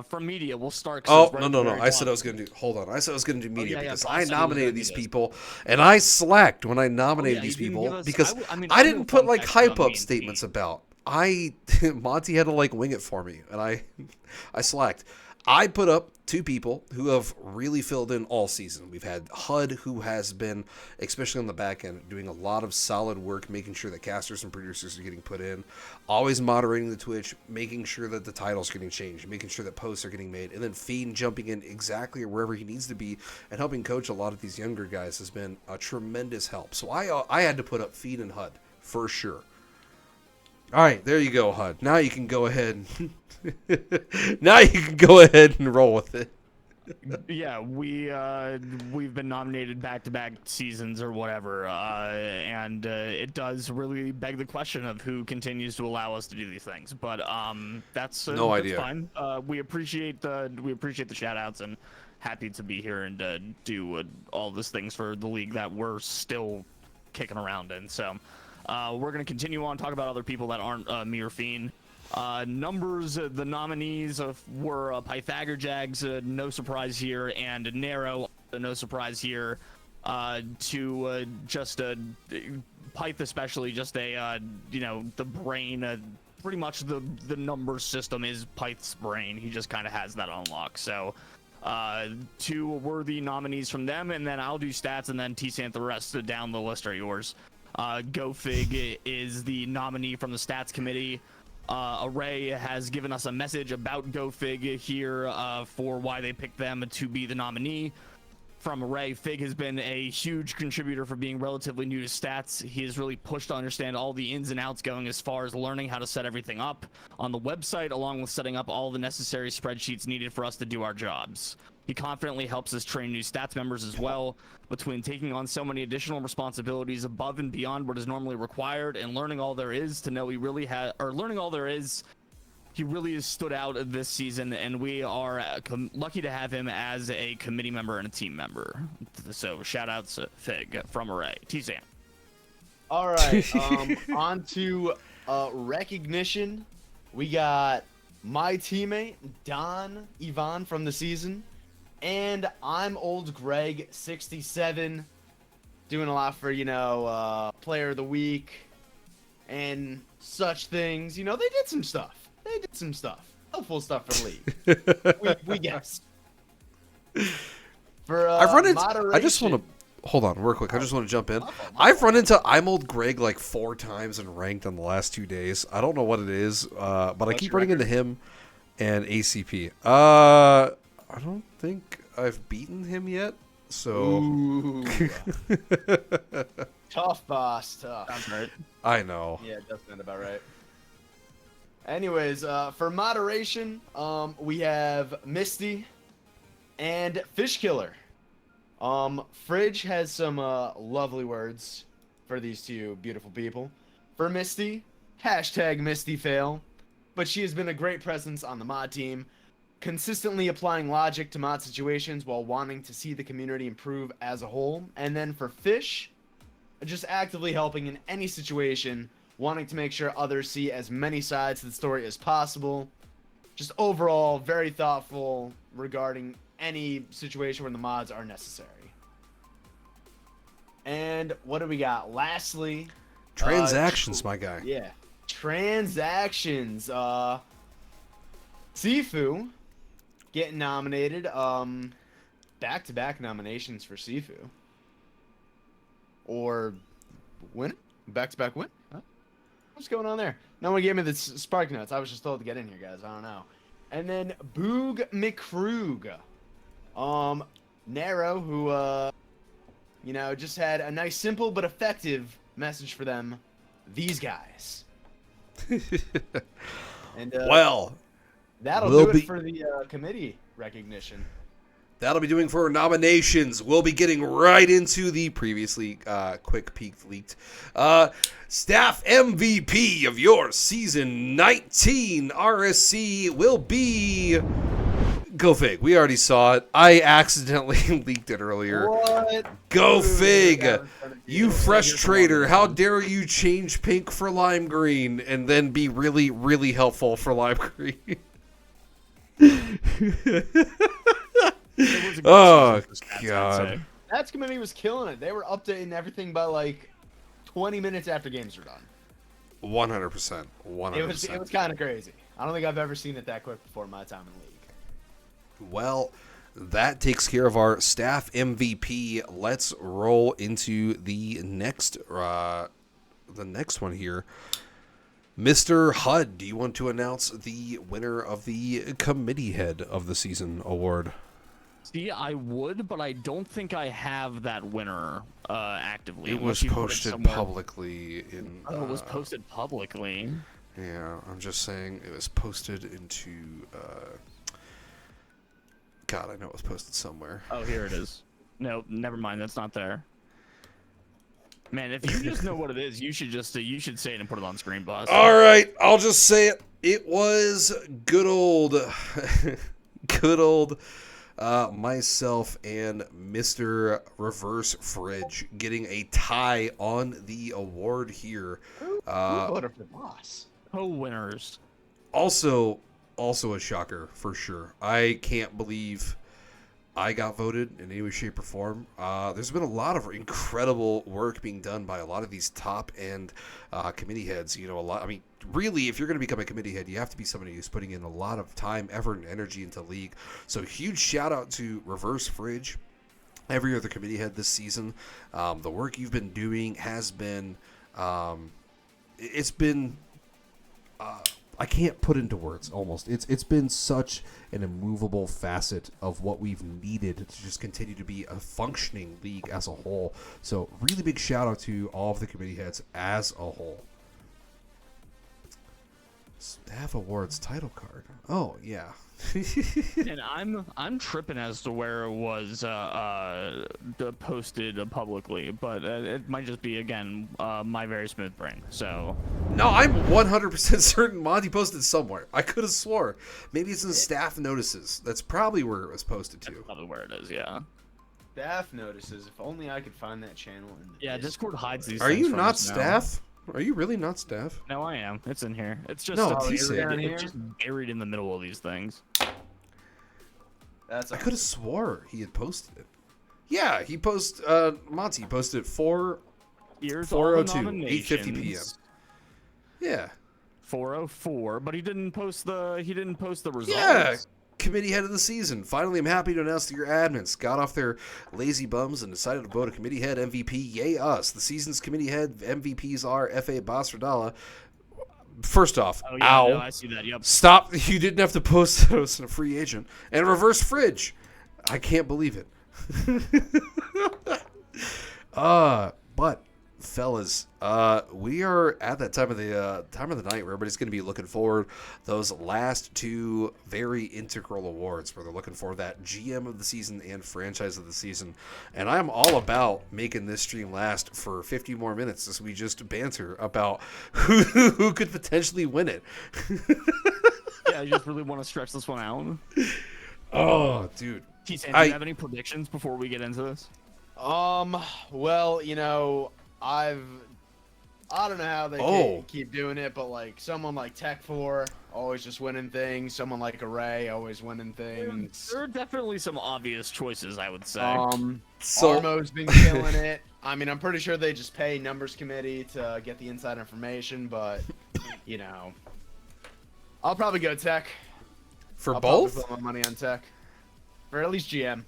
From media, we'll start. Oh, no. I said I was going to do... Hold on. I said I was going to do media because I nominated these people, and I slacked when I nominated these people because I didn't put, hype up statements about. Monty had to, wing it for me, and I slacked. I put up two people who have really filled in all season. We've had HUD, who has been, especially on the back end, doing a lot of solid work, making sure that casters and producers are getting put in, always moderating the Twitch, making sure that the titles are getting changed, making sure that posts are getting made, and then Fiend jumping in exactly wherever he needs to be and helping coach a lot of these younger guys has been a tremendous help. So I had to put up Fiend and HUD for sure. All right, there you go, HUD. Now you can go ahead and roll with it. Yeah, we've been nominated back-to-back seasons or whatever, and it does really beg the question of who continues to allow us to do these things. But that's No idea. Fine. We appreciate the shout-outs and happy to be here and do all these things for the league that we're still kicking around in. So. We're going to continue on, talk about other people that aren't me or Fiend. Numbers, the nominees were Pythagoras, no surprise here, and Nero, no surprise here. To just Pyth especially, just the brain, pretty much the number system is Pyth's brain. He just kind of has that unlocked. So two worthy nominees from them, and then I'll do stats, and then T-Sant, the rest down the list are yours. GoFig is the nominee from the stats committee. Array has given us a message about GoFig here for why they picked them to be the nominee. From Array, Fig has been a huge contributor for being relatively new to stats. He has really pushed to understand all the ins and outs going as far as learning how to set everything up on the website, along with setting up all the necessary spreadsheets needed for us to do our jobs. He confidently helps us train new stats members as well, between taking on so many additional responsibilities above and beyond what is normally required and learning all there is to know learning all there is. He really has stood out this season, and we are lucky to have him as a committee member and a team member. So shout out to Fig from Array. T-Sam. All right, on to recognition. We got my teammate, Don Ivan from the season, and I'm Old Greg 67, doing a lot for, player of the week and such things. They did some stuff. Helpful stuff for the league. we guess. For I've run into. moderation, I just want to hold on real quick. I just want to jump in. I've run into I'm Old Greg like 4 times in ranked on the last 2 days. I don't know what it is, but I keep running into him and ACP. I don't think I've beaten him yet. So Ooh. Tough, boss. Tough. Sounds right. I know. Yeah, it does sound about right. Anyways, for moderation, we have Misty and Fish Killer. Fridge has some lovely words for these two beautiful people. For Misty, #MistyFail, but she has been a great presence on the mod team, consistently applying logic to mod situations while wanting to see the community improve as a whole. And then for Fish, just actively helping in any situation, wanting to make sure others see as many sides to the story as possible. Just overall, very thoughtful regarding any situation where the mods are necessary. And what do we got? Lastly, Transactions, my guy. yeah, transactions. Sifu getting nominated. Back-to-back nominations for Sifu. Or win? Back-to-back win? Huh? What's going on there? No one gave me the spark notes. I was just told to get in here, guys. I don't know. And then Boog McCrug. Nero, who, just had a nice, simple, but effective message for them. These guys. And, Well, that'll we'll do be- it for the committee recognition. that'll be doing for nominations. We'll be getting right into the previously quick peek leaked staff MVP of your season 19 RSC will be GoFig. We already saw it. I accidentally leaked it earlier. What? GoFig, you fresh trader. How dare you change pink for lime green and then be really, really helpful for lime green? It was a good Oh, season for stats, I'd God. say. Stats committee was killing it. They were updating everything by like 20 minutes after games were done. 100%. 100%. It was kind of crazy. I don't think I've ever seen it that quick before in my time in the league. Well, that takes care of our staff MVP. Let's roll into the next one here. Mr. HUD, do you want to announce the winner of the Committee Head of the Season award? See, I would, but I don't think I have that winner actively. It unless was you put posted somewhere. publicly in. Oh, it was posted publicly. Yeah, I'm just saying it was posted into. God, I know it was posted somewhere. Oh, here it is. No, never mind. That's not there. Man, if you just know what it is, you should say it and put it on screen, boss. All right, I'll just say it. It was good old myself and Mr. Reverse Fridge getting a tie on the award here. Who voted for boss? Co-winners. Also a shocker for sure. I can't believe I got voted in any way, shape, or form. There's been a lot of incredible work being done by a lot of these top end committee heads. You know, really, if you're going to become a committee head, you have to be somebody who's putting in a lot of time, effort, and energy into the league. So huge shout out to Reverse Fridge, every other committee head this season. The work you've been doing has been, it's been. I can't put into words almost. It's been such an immovable facet of what we've needed to just continue to be a functioning league as a whole. So really big shout out to all of the committee heads as a whole. Staff Awards title card. Oh yeah. And I'm tripping as to where it was posted publicly, but it might just be again my very smooth brain. So No, I'm 100% certain Monty posted somewhere. I could have swore. Maybe it's in the staff notices. That's probably where it was posted to. probably where it is. Yeah. Staff notices. If only I could find that channel in the Yeah. Discord hides these. Are things you from not us now. staff? Are you really not staff? No, I am. It's in here. It's just No, buried, T-San. Down here? it's just buried in the middle of these things. That's I could have swore he had posted it. Yeah, he Monty posted it 4:02, Here's all the 8:50 p.m. nominations. Yeah. 4:04, but he didn't post the results. Yeah. Committee head of the season. Finally, I'm happy to announce that your admins got off their lazy bums and decided to vote a committee head MVP. Yay us. The season's committee head MVPs are F.A. Basradala. First off, Oh yeah, ow. no, I see that. Yep. Stop. You didn't have to post those in a free agent. And Reverse Fridge. I can't believe it. But fellas, we are at that time of the night where everybody's going to be looking forward those last two very integral awards, where they're looking for that GM of the season and franchise of the season. And I'm all about making this stream last for 50 more minutes as we just banter about who could potentially win it. Yeah, you just really want to stretch this one out. Oh, dude. T-San, do you have any predictions before we get into this? Well, you know, I don't know how they keep doing it, but like someone like Tech4 always just winning things. Someone like Array always winning things. There are definitely some obvious choices, I would say. So Armo's been killing it. I mean, I'm pretty sure they just pay numbers committee to get the inside information, but you know, I'll probably go Tech. for I'll both? probably put my money on Tech, or at least GM.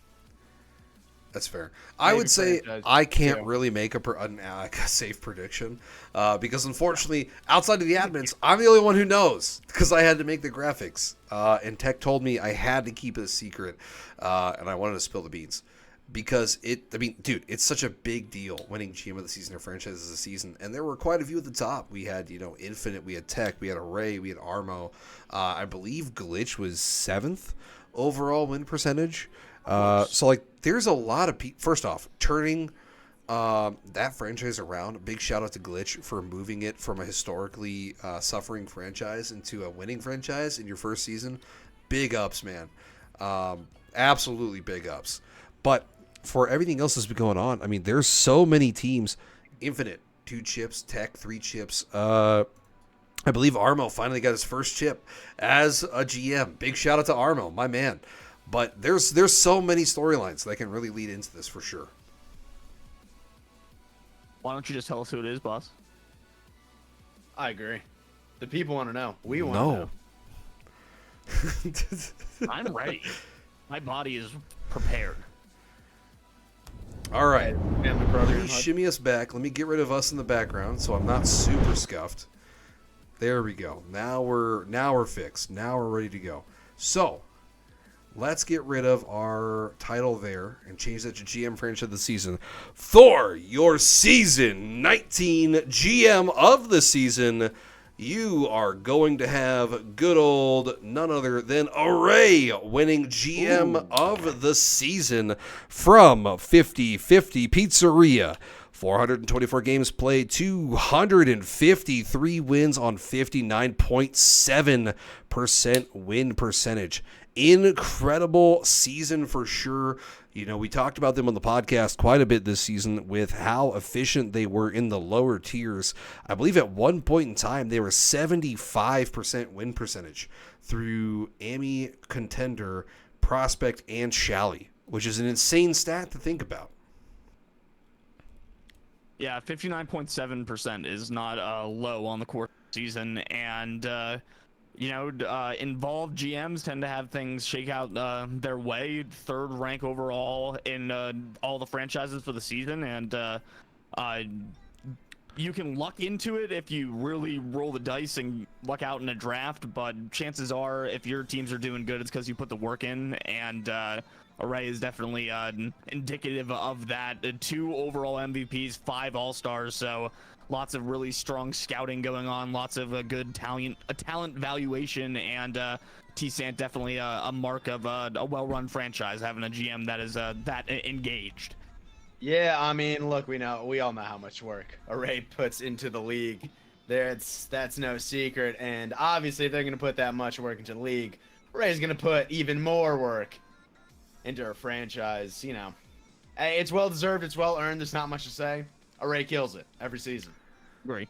That's fair. I Maybe would say franchise, I can't too. really make a safe prediction because unfortunately, outside of the admins, I'm the only one who knows because I had to make the graphics. And Tech told me I had to keep it a secret, and I wanted to spill the beans because dude, it's such a big deal winning GM of the season or franchise of the season, and there were quite a few at the top. We had Infinite, we had Tech, we had Array, we had Armo. I believe Glitch was 7th overall win percentage. So like there's a lot of people. First off, turning that franchise around. A big shout out to Glitch for moving it from a historically suffering franchise into a winning franchise in your first season. Big ups, man. Absolutely big ups. But for everything else that's been going on, I mean, there's so many teams. Infinite 2 chips, Tech 3 chips. I believe Armo finally got his first chip as a GM. Big shout out to Armo, my man. But there's so many storylines that can really lead into this for sure. Why don't you just tell us who it is, boss? I agree. The people want to know. We want to know. I'm ready. My body is prepared. All right. Family Let program. me shimmy us back. Let me get rid of us in the background so I'm not super scuffed. There we go. Now we're fixed. Now we're ready to go. So let's get rid of our title there and change that to GM franchise of the season. For your season 19 GM of the season, you are going to have good old none other than Array winning GM of the season from 50/50 Pizzeria. 424 games played, 253 wins on 59.7% win percentage. Incredible season for sure. We talked about them on the podcast quite a bit this season with how efficient they were in the lower tiers. I believe at one point in time they were 75% win percentage through Ami, Contender, Prospect, and Shally. which is an insane stat to think about. Yeah, 59.7% is not low on the course of the season, and involved GMs tend to have things shake out their way. Third rank overall in all the franchises for the season, and you can luck into it if you really roll the dice and luck out in a draft, but chances are if your teams are doing good, it's because you put the work in, and Array is definitely indicative of that. 2 overall MVPs, 5 All-Stars, so lots of really strong scouting going on, lots of good talent valuation, and T-Sant definitely a mark of a well-run franchise, having a GM that is that engaged. Yeah, I mean, look, we all know how much work Array puts into the league. That's no secret, and obviously if they're going to put that much work into the league, Array's going to put even more work into our franchise. It's well deserved, it's well earned. There's not much to say. Array kills it every season. Great.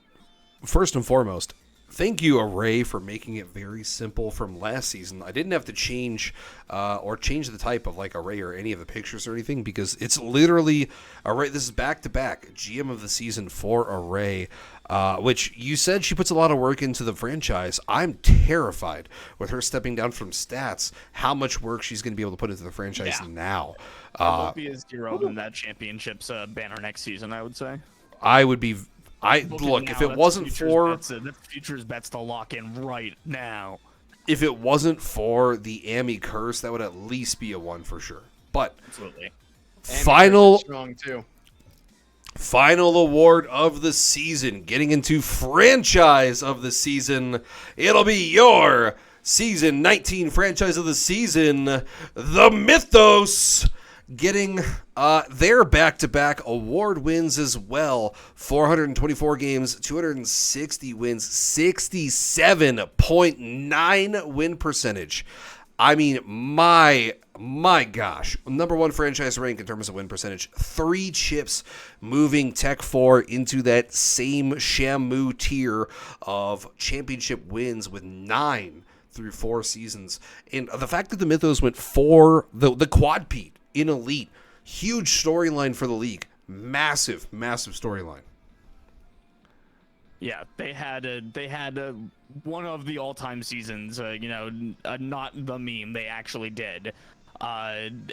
First and foremost, thank you, Array, for making it very simple from last season. I didn't have to change the type of Array or any of the pictures or anything, because it's literally Array. This is back-to-back GM of the season for Array, which you said she puts a lot of work into the franchise. I'm terrified with her stepping down from stats, how much work she's going to be able to put into the franchise now. Won't be a zero in that championships banner next season, I would say. I would be... Look, if it wasn't for... That's futures bets to lock in right now. If it wasn't for the Amy curse, that would at least be a 1 for sure. But absolutely. Final strong too. Final award of the season, getting into franchise of the season. It'll be your season 19 franchise of the season, the Mythos, getting their back-to-back award wins as well. 424 games, 260 wins, 67.9 win percentage. I mean, my gosh. Number 1 franchise rank in terms of win percentage. 3 chips moving Tech 4 into that same Shamu tier of championship wins with 9 through 4 seasons. And the fact that the Mythos went for the quad-peat in Elite, huge storyline for the league. Massive storyline. Yeah, they had one of the all-time seasons. Not the meme. They actually did. And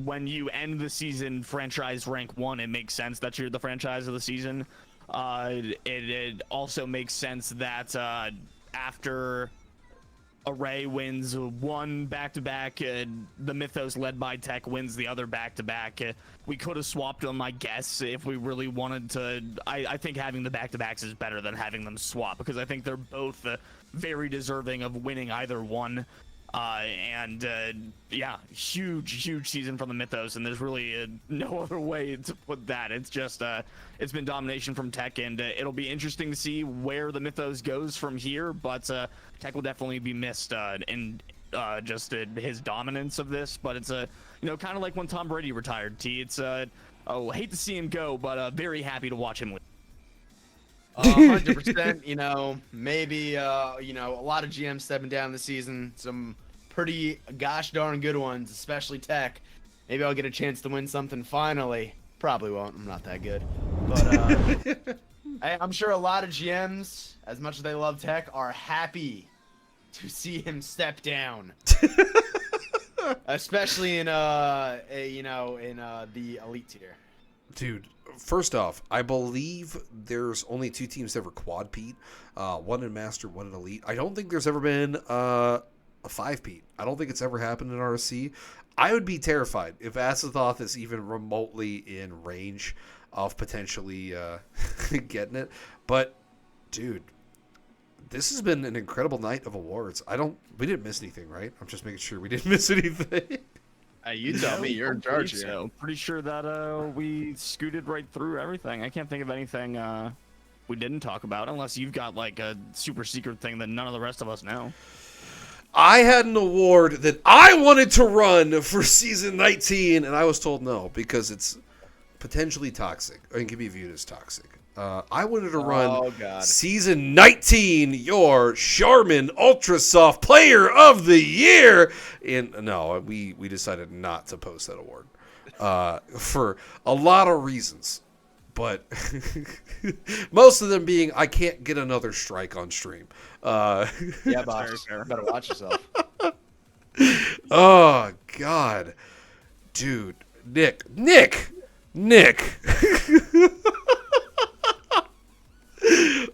when you end the season franchise rank 1, it makes sense that you're the franchise of the season. It also makes sense that after Array wins 1 back-to-back, the Mythos led by Tech wins the other back-to-back. We could have swapped them, I guess, if we really wanted to. I think having the back-to-backs is better than having them swap, because I think they're both very deserving of winning either one. Huge season from the Mythos, and there's really no other way to put that. It's just it's been domination from Tech, and it'll be interesting to see where the Mythos goes from here, but Tech will definitely be missed in just his dominance of this. But it's kind of like when Tom Brady retired. It's hate to see him go, but very happy to watch him win. 100%. Maybe a lot of GMs stepping down this season. Some pretty gosh darn good ones, especially Tech. Maybe I'll get a chance to win something finally. Probably won't. I'm not that good. But I'm sure a lot of GMs, as much as they love Tech, are happy to see him step down. Especially in the elite tier. Dude, first off, I believe there's only 2 teams ever quad-peat. 1 in Master, 1 in Elite. I don't think there's ever been a 5-peat. I don't think it's ever happened in RSC. I would be terrified if Azathoth is even remotely in range of potentially getting it. But, dude, this has been an incredible night of awards. We didn't miss anything, right? I'm just making sure we didn't miss anything. You tell me. You're in charge here. So pretty sure that we scooted right through everything. I can't think of anything we didn't talk about, unless you've got like a super secret thing that none of the rest of us know. I had an award that I wanted to run for season 19, and I was told no, because it's potentially toxic, or it can be viewed as toxic. I wanted to run Oh, God. season 19, your Charmin Ultra Soft Player of the Year. And no, we decided not to post that award for a lot of reasons. But most of them being I can't get another strike on stream. Yeah, boss. Better watch yourself. Oh, God. Dude. Nick.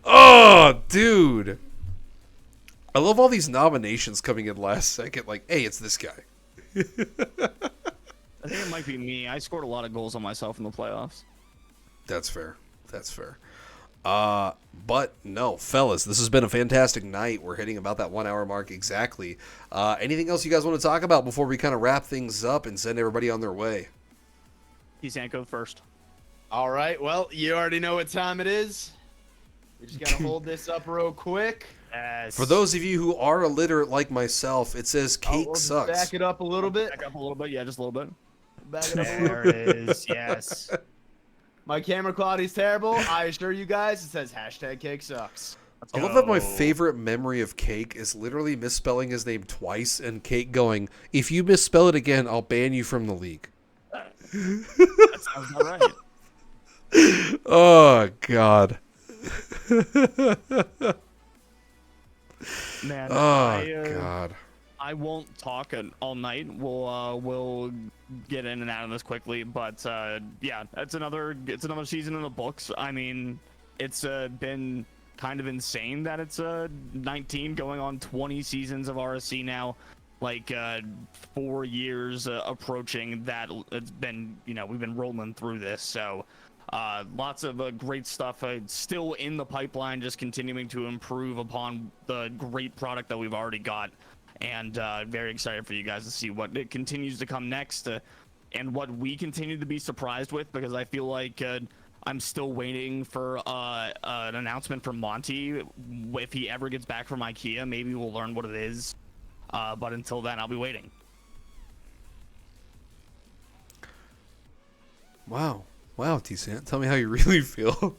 Oh, dude. I love all these nominations coming in last second. Like, hey, it's this guy. I think it might be me. I scored a lot of goals on myself in the playoffs. That's fair. But no, fellas, this has been a fantastic night. We're hitting about that 1 hour mark exactly. Anything else you guys want to talk about before we kind of wrap things up and send everybody on their way? T-Sant, go first. All right. Well, you already know what time it is. We just gotta hold this up real quick. Yes. For those of you who are illiterate like myself, it says cake We'll just sucks. back it up a little bit. Back up a little bit. Yeah, just a little bit. Back it up a little There it is. Yes. My camera quality's terrible. I assure you guys, it says hashtag cake sucks. Let's I love that my go. favorite memory of Cake is literally misspelling his name twice and Cake going, if you misspell it again, I'll ban you from the league. That sounds about right. Oh, God. Man, Oh, God. I won't talk all night. We'll get in and out of this quickly, but yeah, it's another season in the books. I mean, it's been kind of insane that it's 19 going on 20 seasons of RSC now, like 4 years approaching that. It's been, we've been rolling through this, so lots of great stuff still in the pipeline, just continuing to improve upon the great product that we've already got. And very excited for you guys to see what it continues to come next and what we continue to be surprised with, because I feel like I'm still waiting for an announcement from Monty. If he ever gets back from IKEA, maybe we'll learn what it is. But until then, I'll be waiting. Wow, T-Sant. Tell me how you really feel.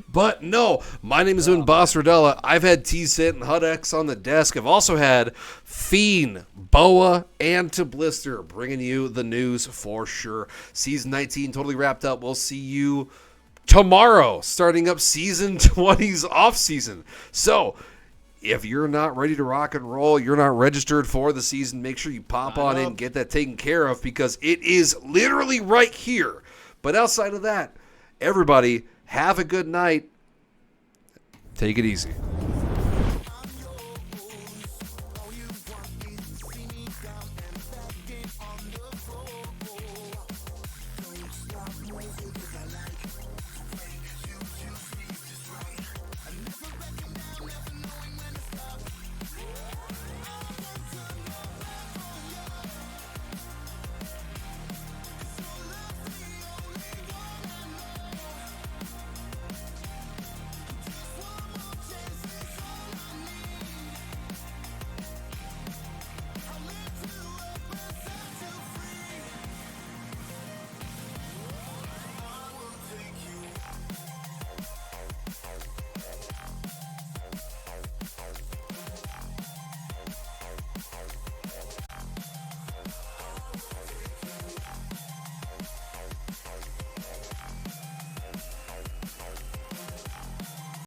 But no, my name is Boss Rodella. I've had T-Sant and HUDX on the desk. I've also had Fiend, Boa, and To Blister bringing you the news for sure. Season 19 totally wrapped up. We'll see you tomorrow, starting up Season 20's off season. So if you're not ready to rock and roll, you're not registered for the season, make sure you pop on in, get that taken care of, because it is literally right here. But outside of that, everybody, have a good night. Take it easy.